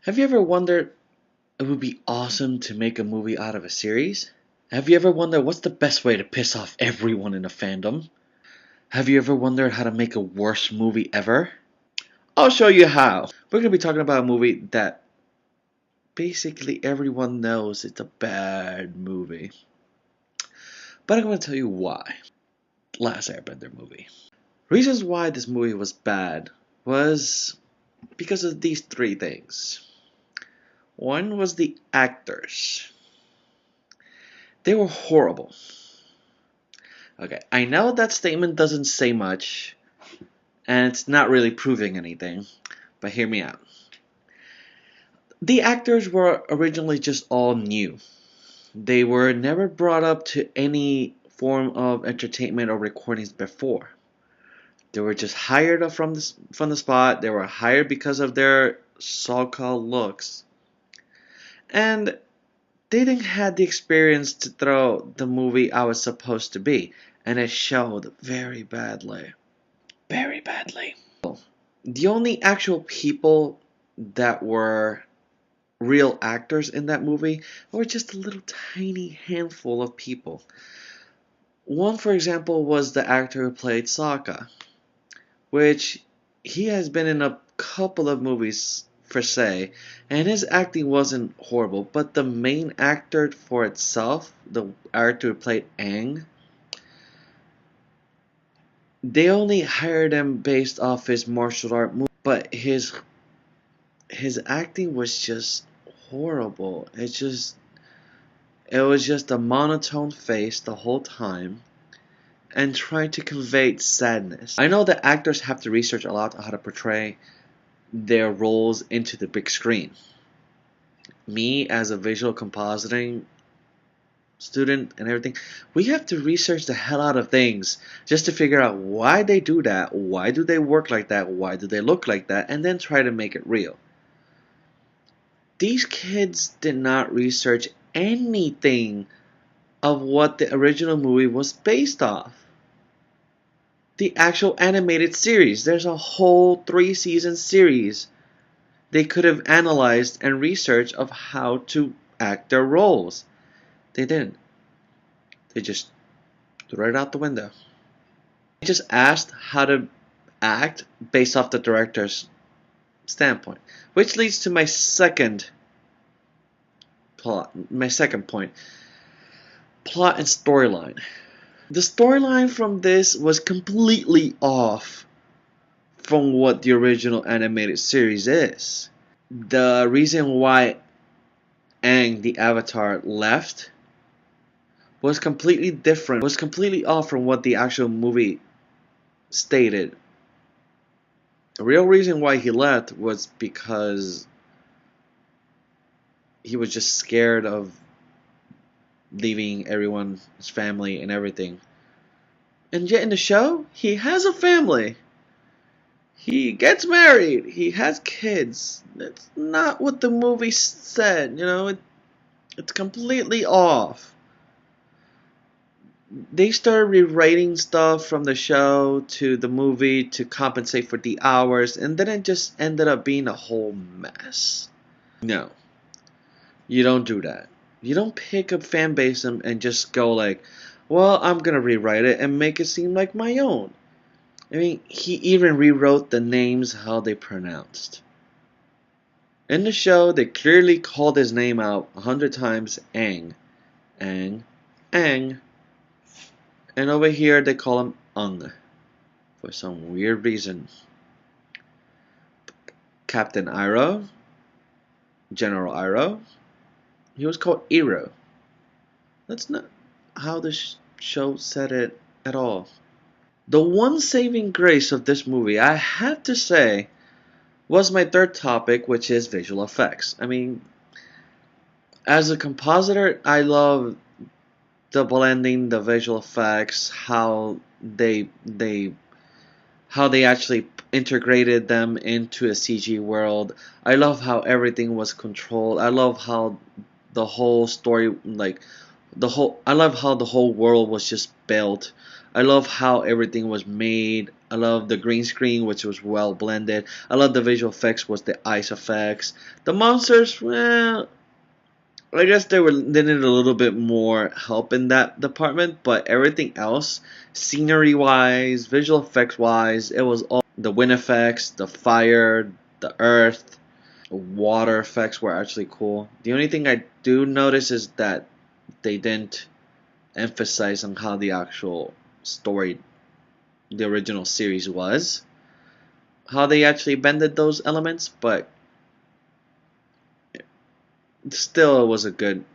Have you ever wondered it would be awesome to make a movie out of a series? Have you ever wondered what's the best way to piss off everyone in a fandom? Have you ever wondered how to make a worst movie ever? I'll show you how. We're going to be talking about a movie that basically everyone knows it's a bad movie. But I'm going to tell you why. Last Airbender movie. Reasons why this movie was bad was because of these three things. One was the actors. They were horrible. Okay, I know that statement doesn't say much, and it's not really proving anything, but hear me out. The actors were originally just all new. They were never brought up to any form of entertainment or recordings before. They were just hired from the spot. They were hired because of their so-called looks. And they didn't have the experience to throw the movie I was supposed to be. And it showed very badly. Very badly. The only actual people that were real actors in that movie were just a little tiny handful of people. One, for example, was the actor who played Sokka, which he has been in a couple of movies per se, and his acting wasn't horrible, but the main actor for itself, the actor who played Aang, they only hired him based off his martial art move, but his acting was just horrible. It was just a monotone face the whole time and trying to convey sadness. I know that actors have to research a lot on how to portray their roles into the big screen. Me, as a visual compositing student and everything, we have to research the hell out of things just to figure out why they do that, why do they work like that, why do they look like that, and then try to make it real. These kids did not research anything of what the original movie was based off. The actual animated series. There's a whole 3-season series. They could have analyzed and researched of how to act their roles. They didn't. They just threw it out the window. They just asked how to act based off the director's standpoint. Which leads to my second point. Plot and storyline. The storyline from this was completely off from what the original animated series is. The reason why Aang, the Avatar, left was completely different, was completely off from what the actual movie stated. The real reason why he left was because he was just scared of leaving everyone, his family and everything. And yet in the show, he has a family. He gets married. He has kids. That's not what the movie said, it's completely off. They started rewriting stuff from the show to the movie to compensate for the hours, and then it just ended up being a whole mess. No. You don't do that. You don't pick up fan base and just go like, well, I'm gonna rewrite it and make it seem like my own. I mean, he even rewrote the names how they pronounced. In the show, they clearly called his name out 100 times, Aang. Aang. Aang. And over here, they call him Ung. For some weird reason. Captain Iroh. General Iroh. He was called Iroh. That's not how the show said it at all. The one saving grace of this movie, I have to say, was my third topic, which is visual effects. I mean, as a compositor, I love the blending, the visual effects, how they actually integrated them into a CG world. I love how everything was controlled. I love how the whole story, I love how the whole world was just built. I love how everything was made I love the green screen, which was well blended. I love the visual effects, was the ice effects. The monsters, well, I guess they needed a little bit more help in that department, but everything else, scenery wise, visual effects wise, it was all the wind effects, the fire, the earth, water effects were actually cool. The only thing I do notice is that they didn't emphasize on how the actual story, the original series was, how they actually bended those elements, but still it was a good,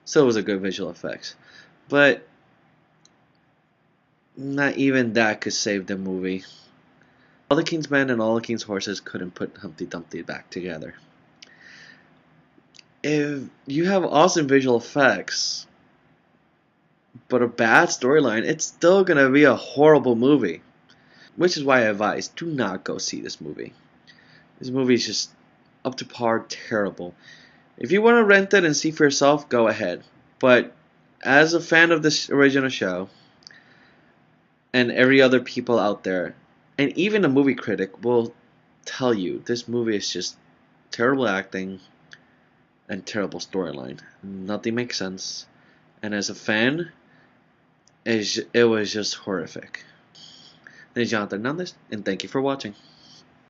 visual effects. But not even that could save the movie. All the King's men and all the King's horses couldn't put Humpty Dumpty back together. If you have awesome visual effects, but a bad storyline, it's still gonna be a horrible movie. Which is why I advise, do not go see this movie. This movie is just up to par terrible. If you want to rent it and see for yourself, go ahead. But as a fan of this original show, and every other people out there, and even a movie critic will tell you this movie is just terrible acting and terrible storyline. Nothing makes sense. And as a fan, it was just horrific. This is Jonathan Hernandez, and thank you for watching.